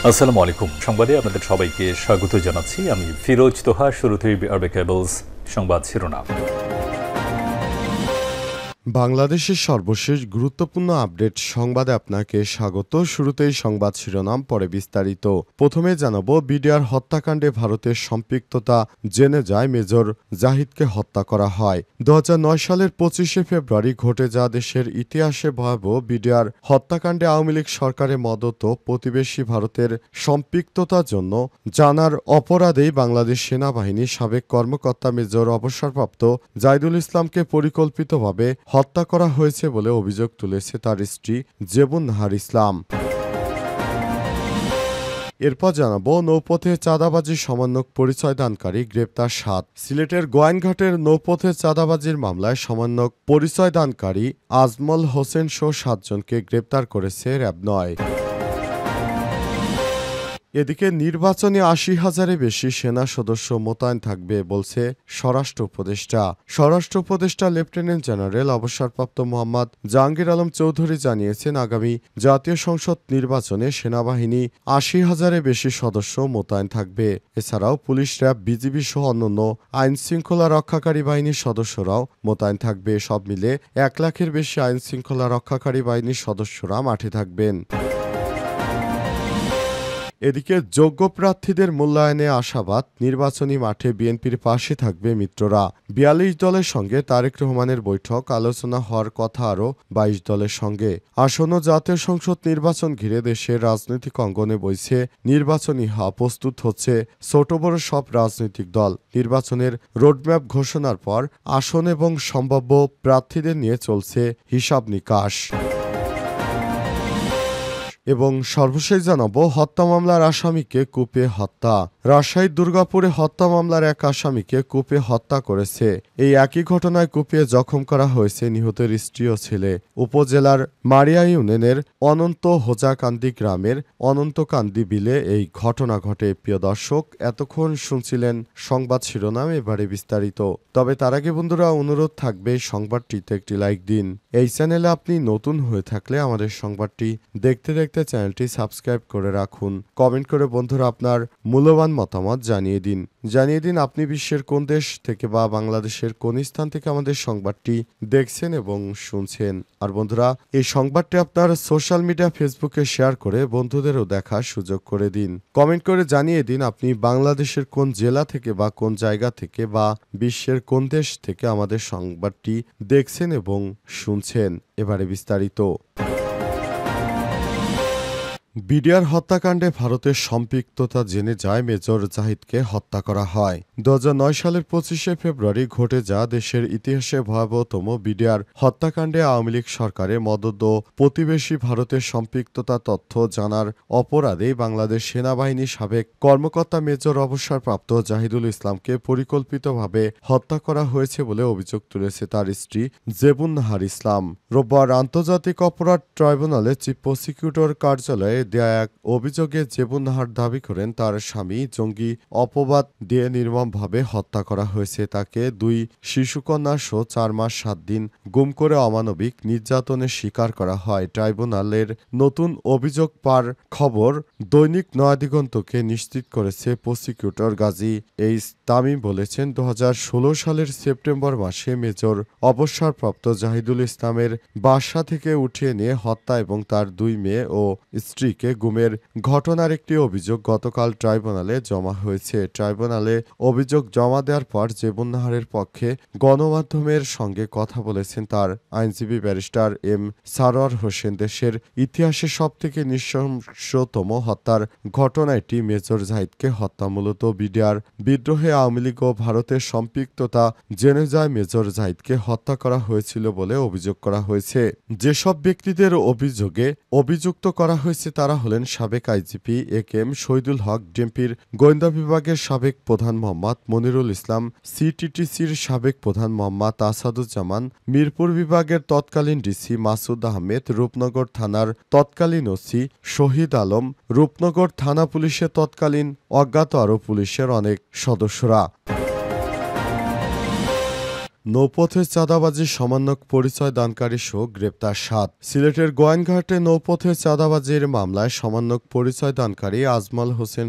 আসসালামু আলাইকুম। সংবাদে আপনাদের সবাইকে স্বাগত জানাচ্ছি। আমি ফিরোজ তোহা। শুরুতেই আরবে কেবলস সংবাদ শিরোনাম। বাংলাদেশের সর্বশেষ গুরুত্বপূর্ণ আপডেট সংবাদে আপনাকে স্বাগত। শুরুতেই সংবাদ শিরোনাম, পরে বিস্তারিত। প্রথমে জানাবো, বিডিআর হত্যাকাণ্ডে ভারতের সম্পৃক্ততা জেনে যায় মেজর জাহিদকে হত্যা করা হয়। 2009 সালের 25শে ফেব্রুয়ারি ঘটে যা দেশের ইতিহাসে ভয়াবহ বিডিআর হত্যাকাণ্ডে আওয়ামী লীগ সরকারের মদত প্রতিবেশী ভারতের সম্পৃক্ততার জন্য জানার অপরাধেই বাংলাদেশ সেনাবাহিনীর সাবেক কর্মকর্তা মেজর অবসরপ্রাপ্ত জাহিদুল ইসলামকে পরিকল্পিতভাবে হত্যা করা হয়েছে বলে অভিযোগ তুলেছে তার স্ত্রী জেবুন নাহার ইসলাম। এরপর জানাবো, নৌপথে চাঁদাবাজির সমন্বয়ক পরিচয়দানকারী গ্রেপ্তার 7। সিলেটের গোয়াইনঘাটের নৌপথে চাঁদাবাজির মামলায় সমন্বয়ক পরিচয়দানকারী আজমল হোসেন সহ 7 জনকে গ্রেপ্তার করেছে র্যাব 9। এদিকে নির্বাচনে ৮০,০০০-এর বেশি সেনা সদস্য মোতায়েন থাকবে বলছে স্বরাষ্ট্র উপদেষ্টা। স্বরাষ্ট্র উপদেষ্টা লেফটেন্যান্ট জেনারেল অবসরপ্রাপ্ত মোহাম্মদ জাহাঙ্গীর আলম চৌধুরী জানিয়েছেন, আগামী জাতীয় সংসদ নির্বাচনে সেনাবাহিনী ৮০,০০০-এর বেশি সদস্য মোতায়েন থাকবে। এছাড়াও পুলিশ, র্যাব, বিজিবি সহ অন্যান্য আইনশৃঙ্খলা রক্ষাকারী বাহিনীর সদস্যরাও মোতায়েন থাকবে। সব মিলে ১ লাখের বেশি আইনশৃঙ্খলা রক্ষাকারী বাহিনীর সদস্যরা মাঠে থাকবেন। এদিকে যোগ্য প্রার্থীদের মূল্যায়নে আশাবাদ, নির্বাচনী মাঠে বিএনপির পাশে থাকবে মিত্ররা। ৪২ দলের সঙ্গে তারেক রহমানের বৈঠক, আলোচনা হওয়ার কথা আরও ২২ দলের সঙ্গে। আসন্ন জাতীয় সংসদ নির্বাচন ঘিরে দেশের রাজনৈতিক অঙ্গনে বইছে নির্বাচনী হাওয়া। প্রস্তুত হচ্ছে ছোট বড় সব রাজনৈতিক দল। নির্বাচনের রোডম্যাপ ঘোষণার পর আসন এবং সম্ভাব্য প্রার্থীদের নিয়ে চলছে হিসাব নিকাশ। এবং সর্বশেষ জানাবো, হত্যা মামলার আসামিকে কুপিয়ে হত্যা। রাজশাহীর দুর্গাপুরে হত্যা মামলার এক আসামিকে কুপিয়ে হত্যা করেছে। এই একই ঘটনায় কুপিয়ে জখম করা হয়েছে নিহতের স্ত্রী ও ছেলে। উপজেলার মারিয়া ইউনিয়নের অনন্ত হোজাকান্দি গ্রামের অনন্তকান্দি বিলে এই ঘটনা ঘটে। প্রিয় দর্শক, এতক্ষণ শুনছিলেন সংবাদ শিরোনাম, এবারে বিস্তারিত। তবে তার আগে বন্ধুরা, অনুরোধ থাকবে সংবাদটিতে একটি লাইক দিন। এই চ্যানেলে আপনি নতুন হয়ে থাকলে আমাদের সংবাদটি দেখতে দেখতে চ্যানেলটি সাবস্ক্রাইব করে রাখুন। কমেন্ট করে বন্ধুরা আপনার মূল্যবান মতামত জানিয়ে দিন আপনি বিশ্বের কোন দেশ থেকে বা বাংলাদেশের কোন স্থান থেকে আমাদের সংবাদটি দেখছেন এবং শুনছেন। আর বন্ধুরা, এই সংবাদটি আপনার সোশ্যাল মিডিয়া ফেসবুকে শেয়ার করে বন্ধুদেরও দেখার সুযোগ করে দিন। কমেন্ট করে জানিয়ে দিন আপনি বাংলাদেশের কোন জেলা থেকে বা কোন জায়গা থেকে বা বিশ্বের কোন দেশ থেকে আমাদের সংবাদটি দেখছেন এবং শুনছেন। এবারে বিস্তারিত। বিডিআর হত্যাকাণ্ডে ভারতের সম্পৃক্ততা জেনে যায় মেজর জাহিদকে হত্যা করা হয়। 2009 সালের 25শে ফেব্রুয়ারি ঘটে যা দেশের ইতিহাসে ভয়াবহতম বিডিআর হত্যাকাণ্ডে আওয়ামী লীগ সরকারের মদত ও প্রতিবেশী ভারতের সম্পৃক্ততা তথ্য জানার অপরাধেই বাংলাদেশ সেনাবাহিনীর সাবেক কর্মকর্তা মেজর অবসরপ্রাপ্ত জাহিদুল ইসলামকে পরিকল্পিতভাবে হত্যা করা হয়েছে বলে অভিযোগ তুলেছে তার স্ত্রী জেবুন নাহার ইসলাম। রোববার আন্তর্জাতিক অপরাধ ট্রাইব্যুনালে চিফ প্রসিকিউটর কার্যালয়ে দেয়া এক অভিযোগে জেবুন নাহার দাবি করেন তার স্বামী জঙ্গি অপবাদ দিয়ে নির্মমভাবে হত্যা করা হয়েছে। তাকে 2 শিশুকন্যা সহ 4 মাস 7 দিন গুম করে অমানবিক নির্যাতনের শিকার করা হয়। ট্রাইব্যুনালের নতুন অভিযোগ পার খবর দৈনিক নয়াদিগন্তকে নিশ্চিত করেছে প্রসিকিউটর গাজী এইচ তামিম বলেছেন, 2016 সালের সেপ্টেম্বর মাসে মেজর অবসরপ্রাপ্ত জাহিদুল ইসলামের বাসা থেকে উঠিয়ে নিয়ে হত্যা এবং তার 2 মেয়ে ও স্ত্রীকে গুমের ঘটনার একটি অভিযোগ গতকাল ট্রাইব্যুনালে জমা হয়েছে। ট্রাইব্যুনালে অভিযোগ জমা দেওয়ার পর জেবুন নাহারের পক্ষে গণমাধ্যমের সঙ্গে কথা বলেছেন তার আইনজীবী ব্যারিস্টার এম সারোয়ার হোসেন। দেশের ইতিহাসে সবথেকে নৃশংসতম হত্যার ঘটনা এটি। মেজর জাহিদকে হত্যা মূলত বিডিআর বিদ্রোহে আওয়ামী লীগ ও ভারতের সম্পৃক্ততা জেনে যায় মেজর জাহিদকে হত্যা করা হয়েছিল বলে অভিযোগ করা হয়েছে। যেসব ব্যক্তিদের অভিযোগে অভিযুক্ত করা হয়েছে তারা হলেন সাবেক আইজিপি একেএম শহীদুল হক, ডিএমপির গোয়েন্দা বিভাগের সাবেক প্রধান মোহাম্মদ মনিরুল ইসলাম, সিটিটিসির সাবেক প্রধান মোহাম্মদ আসাদুজ্জামান, মিরপুর বিভাগের তৎকালীন ডিসি মাসুদ আহমেদ, রূপনগর থানার তৎকালীন ওসি শহীদ আলম, রূপনগর থানা পুলিশের তৎকালীন অজ্ঞাত আরও পুলিশের অনেক সদস্যরা। নৌপথে চাঁদাবাজি সমন্বয়ক পরিচয় দানকারী সহ গ্রেপ্তার ৭। সিলেটের গোয়াইনঘাটে নৌপথে চাঁদাবাজির মামলায় সমন্বয়ক পরিচয় দানকারী আজমল হোসেন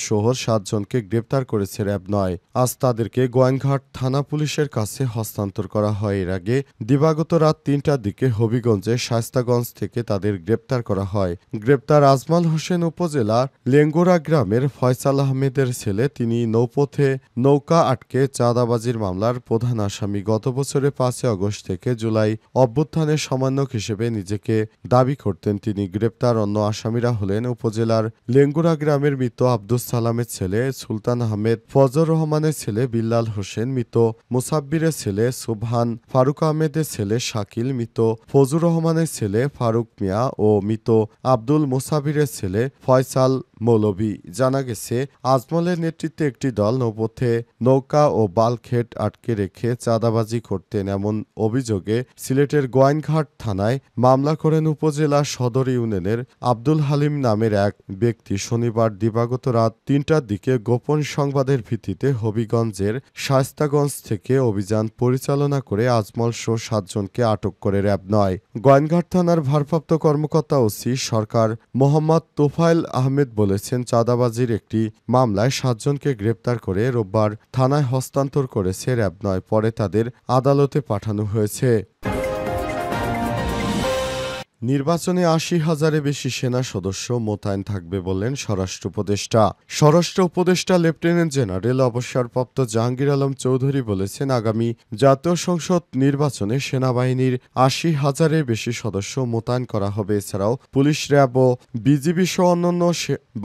সহ ৭ জনকে গ্রেপ্তার করেছে র্যাব-৯। আজ তাদেরকে গোয়াইনঘাট থানা পুলিশের কাছে হস্তান্তর করা হয়। এর আগে দিবাগত রাত ৩টার দিকে হবিগঞ্জে শায়েস্তাগঞ্জ থেকে তাদের গ্রেপ্তার করা হয়। গ্রেপ্তার আজমল হোসেন উপজেলার লেঙ্গুরা গ্রামের ফয়সাল আহমেদের ছেলে। তিনি নৌপথে নৌকা আটকে চাঁদাবাজির মামলার প্রধান আসামি। গত বছরের ৫ আগস্ট থেকে জুলাই অভ্যুত্থানের সমন্বয়ক হিসেবে নিজেকে দাবি করতেন তিনি। গ্রেপ্তার অন্য আসামিরা হলেন উপজেলার লেঙ্গুরা গ্রামের মৃত আব্দুস সালামের ছেলে সুলতান আহমেদ, ফজর রহমানের ছেলে বিল্লাল হোসেন, মৃত মুসাব্বিরের ছেলে সুবহান, ফারুক আহমেদের ছেলে শাকিল, মৃত ফজুর রহমানের ছেলে ফারুক মিয়া ও মৃত আব্দুল মুসাবিরের ছেলে ফয়সাল মৌলভী। জানা গেছে, আজমলের নেতৃত্বে একটি দল নৌপথে নৌকা ও বাল্কহেড আটকে রেখে চাঁদাবাজি করতেন। এমন অভিযোগে সিলেটের গোয়াইনঘাট থানায় মামলা করেন উপজেলা সদর ইউনিয়নের আব্দুল হালিম নামের এক ব্যক্তি। শনিবার দিবাগত রাত ৩টার দিকে গোপন সংবাদের ভিত্তিতে হবিগঞ্জের শায়েস্তাগঞ্জ থেকে অভিযান পরিচালনা করে আজমল সহ ৭ জনকে আটক করে র্যাব-৯। গোয়াইনঘাট থানার ভারপ্রাপ্ত কর্মকর্তা ওসি সরকার মোহাম্মদ তোফায়েল আহমেদ বলেছেন, চাঁদাবাজির একটি মামলায় ৭ জনকে গ্রেপ্তার করে রোববার থানায় হস্তান্তর করেছে র্যাব-৯। পরে তাদের আদালতে পাঠানো হয়েছে। নির্বাচনে ৮০,০০০-এর বেশি সেনা সদস্য মোতায়েন থাকবে বললেন স্বরাষ্ট্র উপদেষ্টা। স্বরাষ্ট্র উপদেষ্টা লেফটেন্যান্ট জেনারেল অবসরপ্রাপ্ত জাহাঙ্গীর আলম চৌধুরী বলেছেন, আগামী জাতীয় সংসদ নির্বাচনে সেনাবাহিনীর ৮০,০০০-এর বেশি সদস্য মোতায়েন করা হবে। এছাড়াও পুলিশ, র্যাব ও বিজিবি সহ অন্যান্য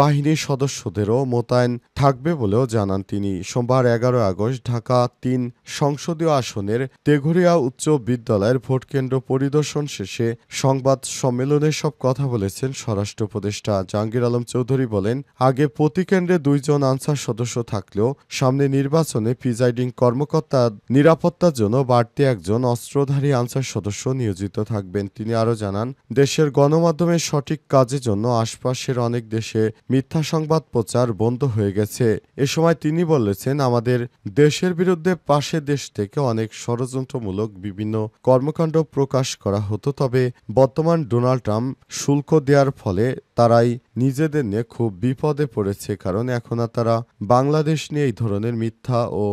বাহিনীর সদস্যদেরও মোতায়েন থাকবে বলেও জানান তিনি। সোমবার ১১ আগস্ট ঢাকা-৩ সংসদীয় আসনের তেঘরিয়া উচ্চ বিদ্যালয়ের ভোটকেন্দ্র পরিদর্শন শেষে সংবাদ সম্মেলনে সব কথা বলেছেন স্বরাষ্ট্র উপদেষ্টা জাহাঙ্গীর আলম চৌধুরী। বলেন, আগে প্রতি কেন্দ্রে ২ জন আনসার সদস্য থাকলেও সামনে নির্বাচনে প্রিজাইডিং কর্মকর্তা নিরাপত্তার জন্য বাড়তি একজন অস্ত্রধারী আনসার সদস্য নিয়োজিত থাকবেন। তিনি আরও জানান, দেশের গণমাধ্যমের সঠিক কাজের জন্য আশপাশের অনেক দেশে মিথ্যা সংবাদ প্রচার বন্ধ হয়ে গেছে। এ সময় তিনি বলেছেন, আমাদের দেশের বিরুদ্ধে পাশের দেশ থেকে অনেক ষড়যন্ত্রমূলক বিভিন্ন কর্মকাণ্ড প্রকাশ করা হতো। তবে বর্তমান ডোনাল্ড ট্রাম্প শুল্ক দেওয়ার ফলে তারাই নিজেদের নিয়ে খুব বিপদে পড়েছে, কারণ এখন আর তারা বাংলাদেশ নিয়ে এই ধরনের মিথ্যা ও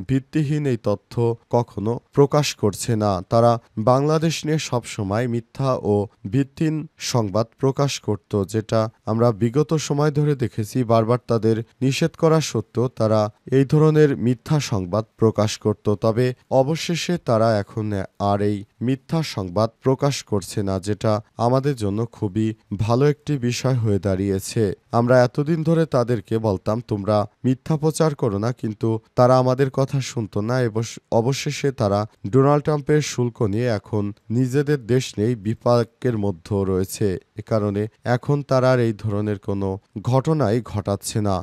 ভিত্তিহীন এই তথ্য কখনো প্রকাশ করছে না। তারা বাংলাদেশ নিয়ে সবসময় মিথ্যা ও ভিত্তিহীন সংবাদ প্রকাশ করত, যেটা আমরা বিগত সময় ধরে দেখেছি। বারবার তাদের নিষেধ করা সত্ত্বেও তারা এই ধরনের মিথ্যা সংবাদ প্রকাশ করত। তবে অবশেষে তারা এখন আর এই মিথ্যা সংবাদ প্রকাশ করছে না, যেটা আমাদের জন্য খুবই ভালো একটি বিষয় হয়ে দাঁড়িয়েছে। আমরা এতদিন ধরে তাদেরকে বলতাম, তোমরা মিথ্যা প্রচার করো না, কিন্তু তারা আমাদের কথা শুনতো না। অবশেষে তারা ডোনাল্ড ট্রাম্পের শুল্ক নিয়ে এখন নিজেদের দেশ নিয়েই বিপাকের মধ্যে রয়েছে। এ কারণে এখন তারা আর এই ধরনের কোনো ঘটনাই ঘটাচ্ছে না।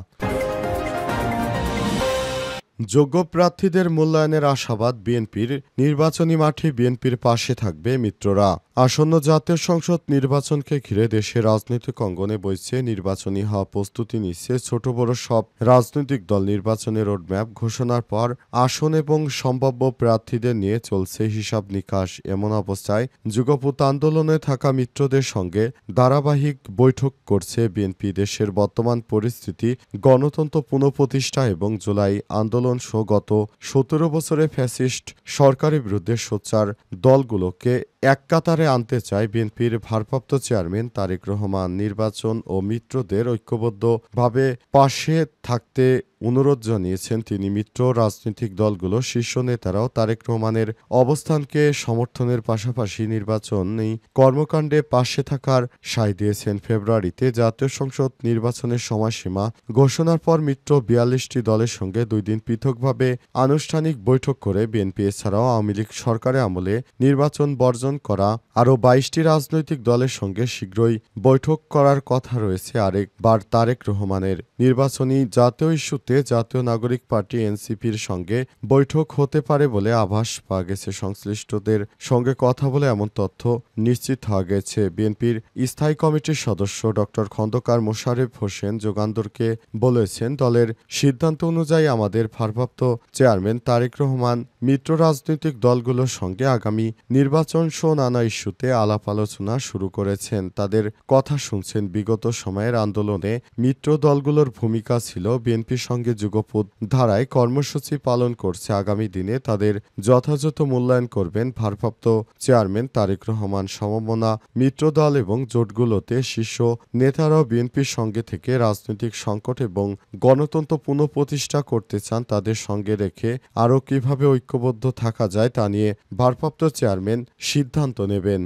যোগ্য প্রার্থীদের মূল্যায়নের আশাবাদ বিএনপির। নির্বাচনী মাঠে বিএনপির পাশে থাকবে মিত্ররা। আসন্ন জাতীয় সংসদ নির্বাচনকে ঘিরে দেশের রাজনৈতিক অঙ্গনে বইছে নির্বাচনী হওয়া প্রস্তুতি নিচ্ছে ছোট বড় সব রাজনৈতিক দল। নির্বাচনের রোডম্যাপ ঘোষণার পর আসন এবং সম্ভাব্য প্রার্থীদের নিয়ে চলছে হিসাব নিকাশ। এমন অবস্থায় যুগপৎ আন্দোলনে থাকা মিত্রদের সঙ্গে ধারাবাহিক বৈঠক করছে বিএনপি। দেশের বর্তমান পরিস্থিতি, গণতন্ত্র পুনঃপ্রতিষ্ঠা এবং জুলাই আন্দোলন সহ গত ১৭ বছরে ফ্যাসিস্ট সরকারের বিরুদ্ধে সোচ্চার দলগুলোকে এক কাতারে আনতে চায় বিএনপির ভারপ্রাপ্ত চেয়ারম্যান তারেক রহমান। নির্বাচন ও মিত্রদের ঐক্যবদ্ধভাবে পাশে থাকতে অনুরোধ জানিয়েছেন তিনি। মিত্র রাজনৈতিক দলগুলো শীর্ষ নেতারাও তারেক রহমানের অবস্থানকে সমর্থনের পাশাপাশি নির্বাচনী কর্মকাণ্ডে পাশে থাকার সায় দিয়েছেন। ফেব্রুয়ারিতে জাতীয় সংসদ নির্বাচনের সময়সীমা ঘোষণার পর মিত্র ৪২টি দলের সঙ্গে ২ দিন পৃথকভাবে আনুষ্ঠানিক বৈঠক করে বিএনপি এছাড়াও আওয়ামী লীগ সরকারের আমলে নির্বাচন বর্জন করা আরও ২২টি রাজনৈতিক দলের সঙ্গে শীঘ্রই বৈঠক করার কথা রয়েছে আরেকবার তারেক রহমানের। নির্বাচনী জাতীয় ইস্যুতে মুহূর্তে জাতীয় নাগরিক পার্টি এনসিপির সঙ্গে বৈঠক হতে পারে বলে আভাস পাওয়া গেছে। সংশ্লিষ্টদের সঙ্গে কথা বলে এমন তথ্য নিশ্চিত হওয়া গেছে। বিএনপির স্থায়ী কমিটির সদস্য ডক্টর খন্দকার মোশারেফ হোসেন যুগান্তরকে বলেছেন, দলের সিদ্ধান্ত অনুযায়ী আমাদের ভারপ্রাপ্ত চেয়ারম্যান তারেক রহমান মিত্র রাজনৈতিক দলগুলোর সঙ্গে আগামী নির্বাচন সহ নানা ইস্যুতে আলাপ আলোচনা শুরু করেছেন। তাদের কথা শুনছেন। বিগত সময়ের আন্দোলনে মিত্র দলগুলোর ভূমিকা ছিল। বিএনপির সঙ্গে যুগপৎ ধারায় কর্মসূচি পালন করছে। আগামী দিনে তাদের যথাযথ মূল্যায়ন করবেন ভারপ্রাপ্ত চেয়ারম্যান তারেক রহমান। সমমনা মিত্র দল এবং জোটগুলোতে শীর্ষ নেতারাও বিএনপির সঙ্গে থেকে রাজনৈতিক সংকট এবং গণতন্ত্র পুনঃপ্রতিষ্ঠা করতে চান। তাদের সঙ্গে রেখে আরও কিভাবে ঐক্যবদ্ধ থাকা যায় তা নিয়ে ভারপ্রাপ্ত চেয়ারম্যান সিদ্ধান্ত নেবেন।